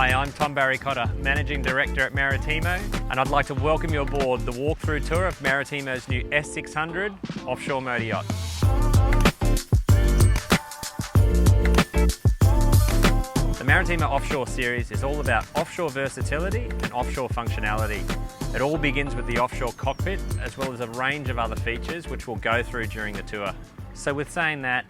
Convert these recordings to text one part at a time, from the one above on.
Hi, I'm Tom Barry-Cotter, Managing Director at Maritimo, and I'd like to welcome you aboard the walkthrough tour of Maritimo's new S600 offshore motor yacht. The Maritimo Offshore series is all about offshore versatility and offshore functionality. It all begins with the Offshore Cockpit, as well as a range of other features which we'll go through during the tour. So with saying that,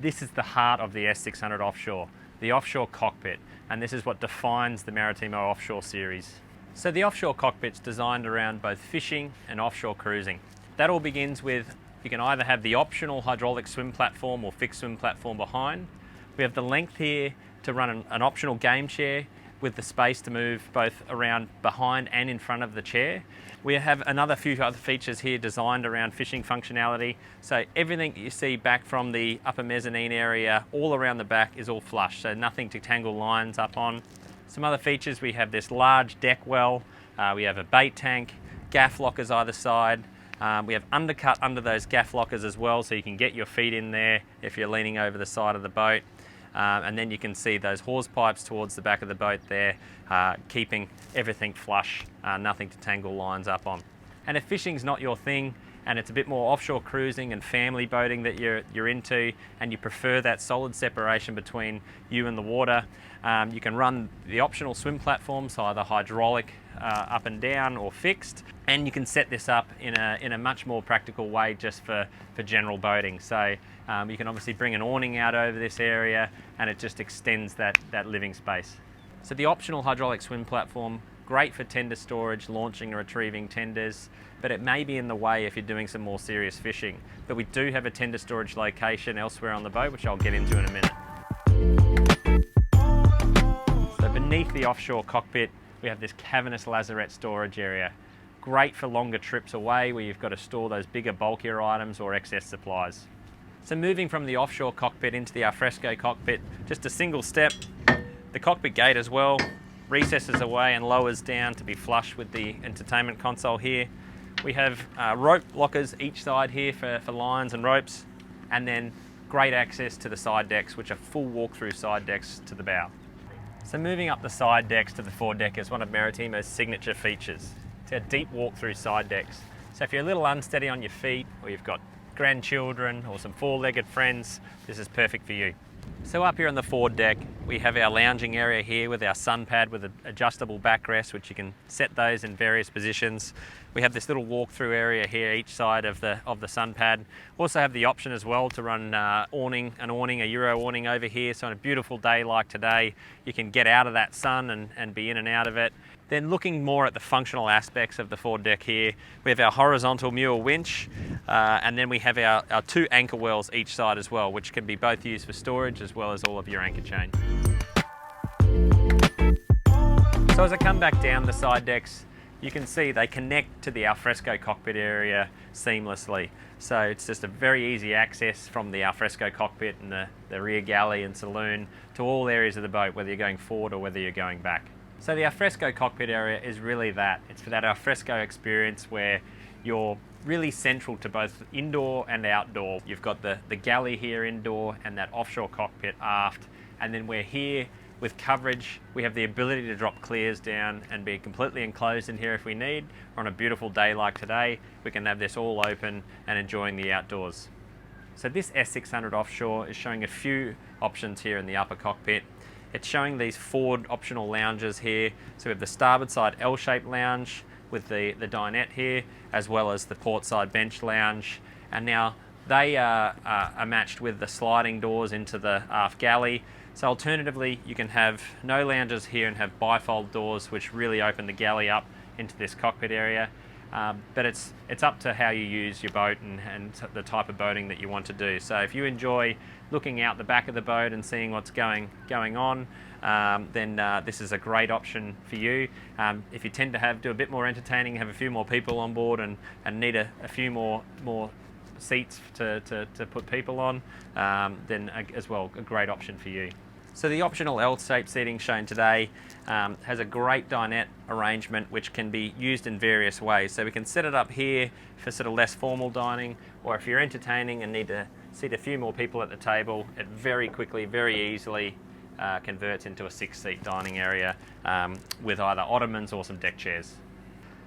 this is the heart of the S600 Offshore, the Offshore Cockpit, and this is what defines the Maritimo Offshore series. So the Offshore Cockpit's designed around both fishing and offshore cruising. That all begins with, you can either have the optional hydraulic swim platform or fixed swim platform behind. We have the length here to run an optional game chair with the space to move both around behind and in front of the chair. We have another few other features here designed around fishing functionality. So everything you see back from the upper mezzanine area, all around the back is all flush, so nothing to tangle lines up on. Some other features, we have this large deck well, we have a bait tank, gaff lockers either side. We have undercut under those gaff lockers as well, so you can get your feet in there if you're leaning over the side of the boat. And then you can see those hawse pipes towards the back of the boat there, keeping everything flush, nothing to tangle lines up on. And if fishing's not your thing, and it's a bit more offshore cruising and family boating that you're into, and you prefer that solid separation between you and the water, you can run the optional swim platforms, so either hydraulic up and down or fixed, and you can set this up in a much more practical way just for general boating. So you can obviously bring an awning out over this area, and it just extends that living space. So the optional hydraulic swim platform, great for tender storage, launching and retrieving tenders, but it may be in the way if you're doing some more serious fishing. But we do have a tender storage location elsewhere on the boat, which I'll get into in a minute. So beneath the offshore cockpit, we have this cavernous lazarette storage area. Great for longer trips away where you've got to store those bigger, bulkier items or excess supplies. So moving from the offshore cockpit into the alfresco cockpit, just a single step. The cockpit gate as well recesses away and lowers down to be flush with the entertainment console here. We have rope lockers each side here for lines and ropes, and then great access to the side decks, which are full walk-through side decks to the bow. So moving up the side decks to the foredeck is one of Maritimo's signature features. It's our deep walk-through side decks. So if you're a little unsteady on your feet, or you've got grandchildren or some four-legged friends, this is perfect for you. So up here on the forward deck, we have our lounging area here with our sun pad with an adjustable backrest, which you can set those in various positions. We have this little walk-through area here each side of the sun pad. Also have the option as well to run a Euro awning over here. So on a beautiful day like today, you can get out of that sun and be in and out of it. Then looking more at the functional aspects of the forward deck here, we have our horizontal mule winch, and then we have our two anchor wells each side as well, which can be both used for storage as well as all of your anchor chain. So as I come back down the side decks, you can see they connect to the alfresco cockpit area seamlessly. So it's just a very easy access from the alfresco cockpit and the rear galley and saloon to all areas of the boat, whether you're going forward or whether you're going back. So the alfresco cockpit area is really that. It's for that alfresco experience where you're really central to both indoor and outdoor. You've got the galley here indoor and that offshore cockpit aft, and then we're here with coverage. We have the ability to drop clears down and be completely enclosed in here if we need. Or on a beautiful day like today, we can have this all open and enjoying the outdoors. So this S600 Offshore is showing a few options here in the upper cockpit. It's showing these forward optional lounges here. So we have the starboard side L-shaped lounge with the dinette here, as well as the port side bench lounge. And now they are matched with the sliding doors into the aft galley. So alternatively, you can have no lounges here and have bifold doors, which really open the galley up into this cockpit area. But it's up to how you use your boat and the type of boating that you want to do. So if you enjoy looking out the back of the boat and seeing what's going on, then this is a great option for you. If you tend to do a bit more entertaining, have a few more people on board and need a few more seats to put people on, then as well a great option for you. So the optional L-shaped seating shown today has a great dinette arrangement which can be used in various ways. So we can set it up here for sort of less formal dining, or if you're entertaining and need to seat a few more people at the table, it very quickly, very easily converts into a 6-seat dining area with either ottomans or some deck chairs.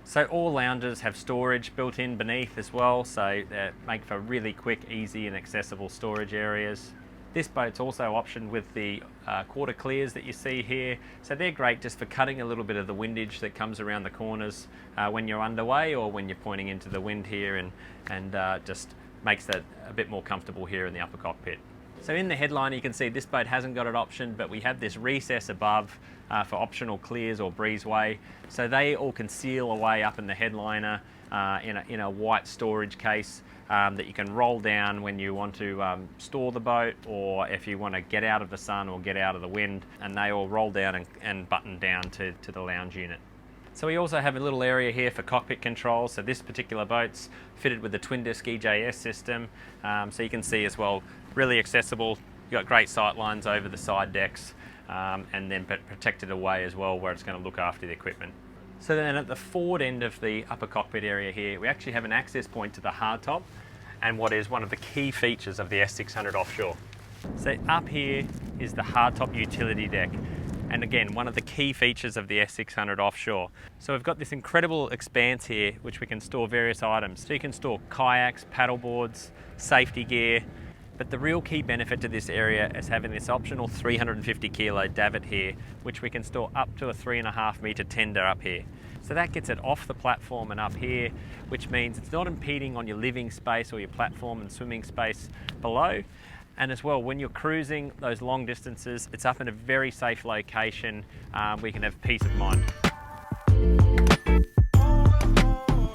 So all lounges have storage built in beneath as well, so they make for really quick, easy and accessible storage areas. This boat's also optioned with the quarter clears that you see here, so they're great just for cutting a little bit of the windage that comes around the corners when you're underway or when you're pointing into the wind here, and just makes that a bit more comfortable here in the upper cockpit. So in the headline you can see this boat hasn't got it optioned, but we have this recess above for optional clears or breezeway. So they all conceal away up in the headliner in a white storage case that you can roll down when you want to store the boat, or if you want to get out of the sun or get out of the wind, and they all roll down and button down to the lounge unit. So we also have a little area here for cockpit controls. So this particular boat's fitted with the twin disc EJS system, so you can see as well, really accessible. You've got great sight lines over the side decks, and then protected away as well where it's going to look after the equipment. So then at the forward end of the upper cockpit area here, we actually have an access point to the hardtop and what is one of the key features of the S600 Offshore. So up here is the hardtop utility deck. And again, one of the key features of the S600 Offshore. So we've got this incredible expanse here which we can store various items. So you can store kayaks, paddle boards, safety gear, but the real key benefit to this area is having this optional 350 kilo davit here, which we can store up to a 3.5 metre tender up here. So that gets it off the platform and up here, which means it's not impeding on your living space or your platform and swimming space below. And as well, when you're cruising those long distances, it's up in a very safe location where you can have peace of mind.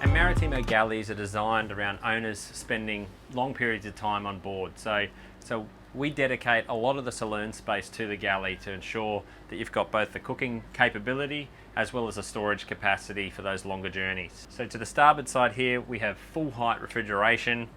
And Maritimo galleys are designed around owners spending long periods of time on board. So we dedicate a lot of the saloon space to the galley to ensure that you've got both the cooking capability as well as the storage capacity for those longer journeys. So to the starboard side here, we have full height refrigeration.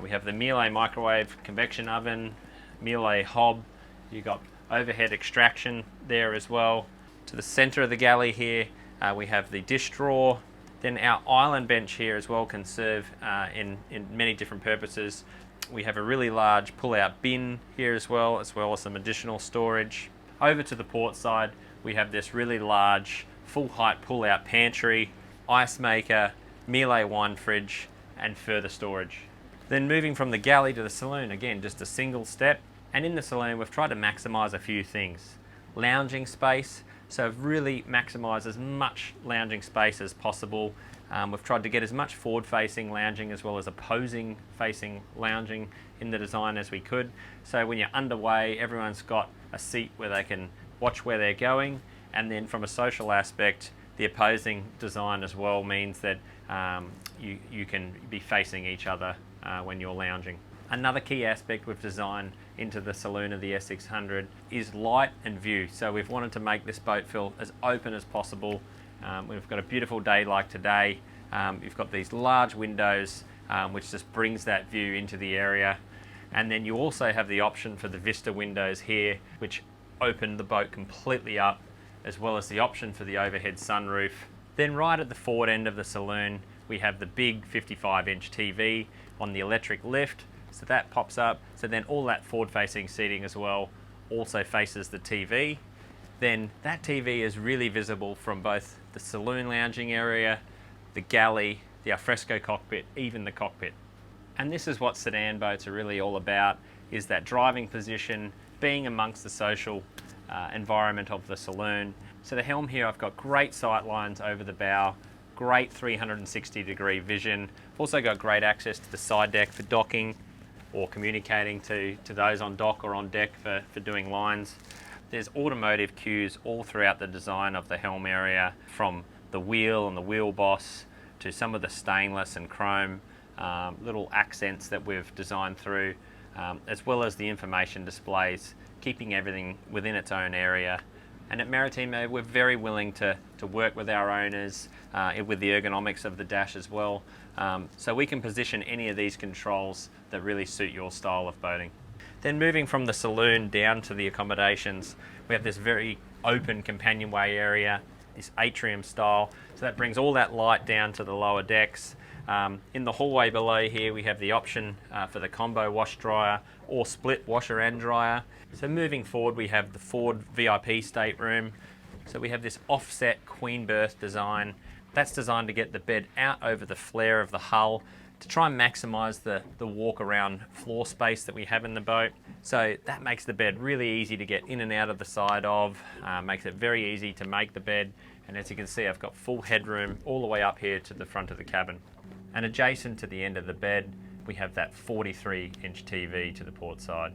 We have the Miele microwave convection oven, Miele hob. You've got overhead extraction there as well. To the center of the galley here, we have the dish drawer. Then our island bench here as well can serve in many different purposes. We have a really large pull-out bin here as well as some additional storage. Over to the port side, we have this really large full-height pull-out pantry, ice maker, Miele wine fridge, and further storage. Then moving from the galley to the saloon, again, just a single step. And in the saloon, we've tried to maximize a few things. Lounging space, so really maximize as much lounging space as possible. We've tried to get as much forward-facing lounging as well as opposing-facing lounging in the design as we could. So when you're underway, everyone's got a seat where they can watch where they're going. And then from a social aspect, the opposing design as well means that you can be facing each other when you're lounging. Another key aspect we've designed into the saloon of the S600 is light and view. So we've wanted to make this boat feel as open as possible. We've got a beautiful day like today. You've got these large windows which just brings that view into the area. And then you also have the option for the Vista windows here, which open the boat completely up, as well as the option for the overhead sunroof. Then right at the forward end of the saloon, we have the big 55-inch TV on the electric lift. So that pops up. So then all that forward-facing seating as well also faces the TV. Then that TV is really visible from both the saloon lounging area, the galley, the alfresco cockpit, even the cockpit. And this is what sedan boats are really all about, is that driving position, being amongst the social environment of the saloon. So the helm here, I've got great sight lines over the bow, great 360-degree vision. Also got great access to the side deck for docking or communicating to those on dock or on deck for doing lines. There's automotive cues all throughout the design of the helm area, from the wheel and the wheel boss to some of the stainless and chrome little accents that we've designed through, as well as the information displays, keeping everything within its own area. And at Maritimo, we're very willing to work with our owners with the ergonomics of the dash as well. So we can position any of these controls that really suit your style of boating. Then moving from the saloon down to the accommodations, we have this very open companionway area. this atrium style. So that brings all that light down to the lower decks. In the hallway below here, we have the option for the combo wash dryer or split washer and dryer. So moving forward, we have the forward VIP stateroom. So we have this offset queen berth design. That's designed to get the bed out over the flare of the hull to try and maximise the walk around floor space that we have in the boat. So that makes the bed really easy to get in and out of the side of, makes it very easy to make the bed. And as you can see, I've got full headroom all the way up here to the front of the cabin. And adjacent to the end of the bed, we have that 43-inch TV to the port side.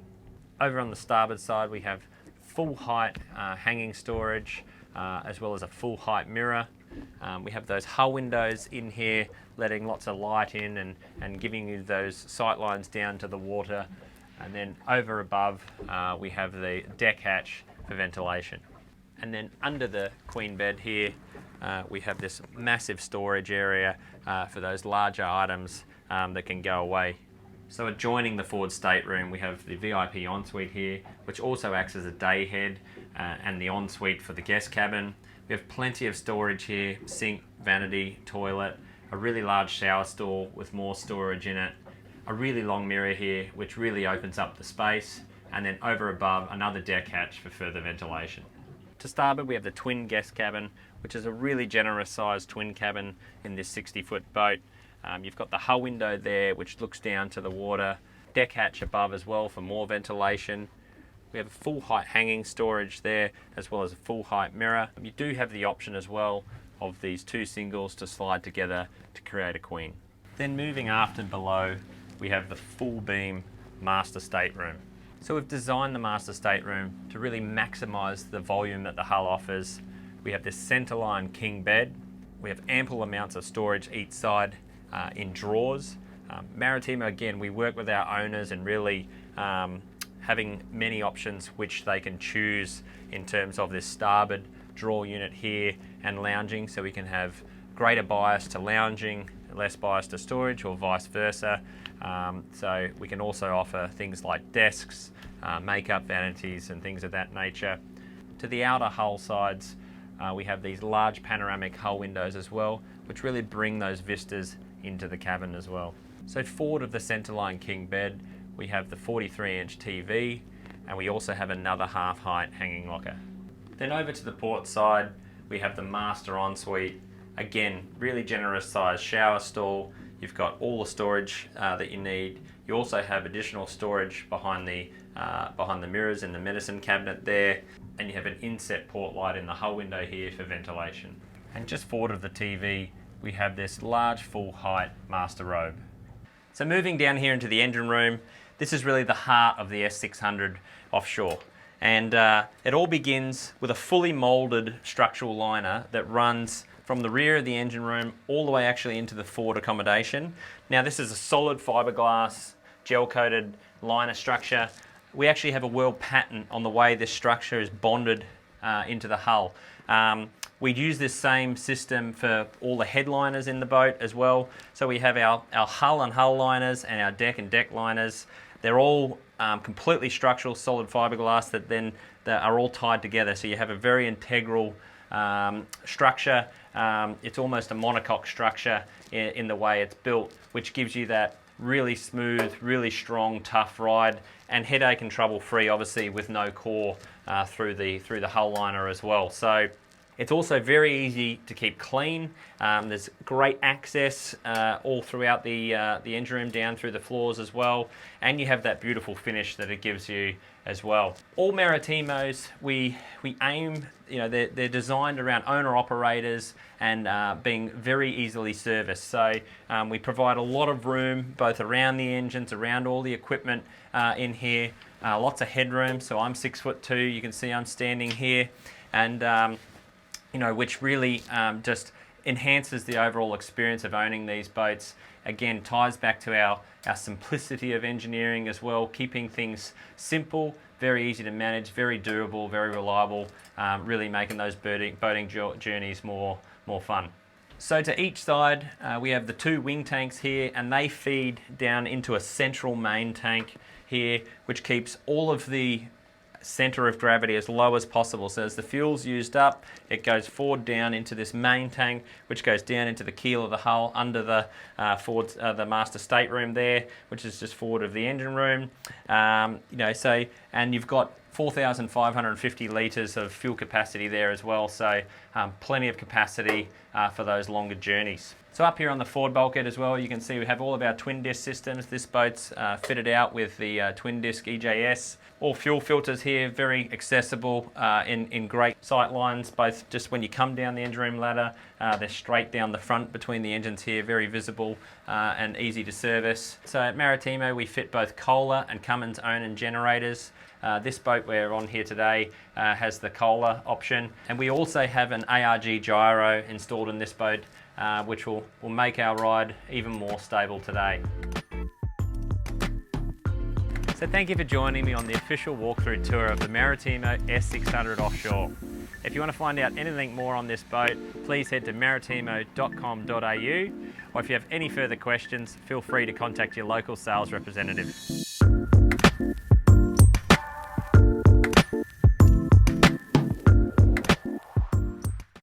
Over on the starboard side, we have full height hanging storage, as well as a full height mirror. We have those hull windows in here, letting lots of light in and giving you those sight lines down to the water. And then over above, we have the deck hatch for ventilation. And then under the queen bed here, we have this massive storage area for those larger items that can go away. So adjoining the forward stateroom, we have the VIP ensuite here, which also acts as a day head, and the ensuite for the guest cabin. We have plenty of storage here: sink, vanity, toilet, a really large shower stall with more storage in it, a really long mirror here which really opens up the space, and then over above another deck hatch for further ventilation. To starboard, we have the twin guest cabin, which is a really generous sized twin cabin in this 60-foot boat. You've got the hull window there which looks down to the water, deck hatch above as well for more ventilation. We have a full height hanging storage there, as well as a full height mirror. You do have the option as well of these two singles to slide together to create a queen. Then moving aft and below, we have the full beam master stateroom. So we've designed the master stateroom to really maximise the volume that the hull offers. We have this centerline king bed. We have ample amounts of storage each side in drawers. Maritimo, again, we work with our owners and really having many options which they can choose in terms of this starboard drawer unit here and lounging, so we can have greater bias to lounging, less bias to storage, or vice versa. So we can also offer things like desks, makeup vanities and things of that nature. To the outer hull sides, we have these large panoramic hull windows as well, which really bring those vistas into the cabin as well. So forward of the centerline king bed, we have the 43-inch TV, and we also have another half-height hanging locker. Then over to the port side, we have the master ensuite. Again, really generous sized shower stall. You've got all the storage that you need. You also have additional storage behind the mirrors in the medicine cabinet there, and you have an inset port light in the hull window here for ventilation. And just forward of the TV, we have this large full height master robe. So moving down here into the engine room, this is really the heart of the S600 offshore. And it all begins with a fully moulded structural liner that runs from the rear of the engine room all the way actually into the forward accommodation. Now this is a solid fiberglass gel-coated liner structure. We actually have a world patent on the way this structure is bonded into the hull. We'd use this same system for all the headliners in the boat as well. So we have our hull and hull liners and our deck and deck liners. They're all completely structural, solid fiberglass that are all tied together. So you have a very integral structure. It's almost a monocoque structure in the way it's built, which gives you that really smooth, really strong, tough ride, and headache and trouble free, obviously with no core through the hull liner as well. So it's also very easy to keep clean. There's great access all throughout the engine room down through the floors as well, and you have that beautiful finish that it gives you as well. All Maritimos, we aim, they're designed around owner operators and being very easily serviced. So we provide a lot of room both around the engines, around all the equipment in here. Lots of headroom. So I'm 6'2". You can see I'm standing here, and which really just enhances the overall experience of owning these boats. Again, ties back to our simplicity of engineering as well, keeping things simple, very easy to manage, very durable, very reliable, really making those boating journeys more fun. So to each side, we have the two wing tanks here, and they feed down into a central main tank here, which keeps all of the center of gravity as low as possible. So as the fuel's used up, it goes forward down into this main tank, which goes down into the keel of the hull under the the master stateroom there, which is just forward of the engine room. And you've got 4,550 litres of fuel capacity there as well, so plenty of capacity for those longer journeys. So up here on the forward bulkhead as well, you can see we have all of our twin disc systems. This boat's fitted out with the twin disc EJS. All fuel filters here, very accessible in great sight lines, both just when you come down the engine room ladder, they're straight down the front between the engines here, very visible and easy to service. So at Maritimo, we fit both Kohler and Cummins own generators. This boat we're on here today has the Kohler option, and we also have an ARG gyro installed in this boat, which will make our ride even more stable today. So thank you for joining me on the official walkthrough tour of the Maritimo S600 Offshore. If you want to find out anything more on this boat, please head to maritimo.com.au, or if you have any further questions, feel free to contact your local sales representative.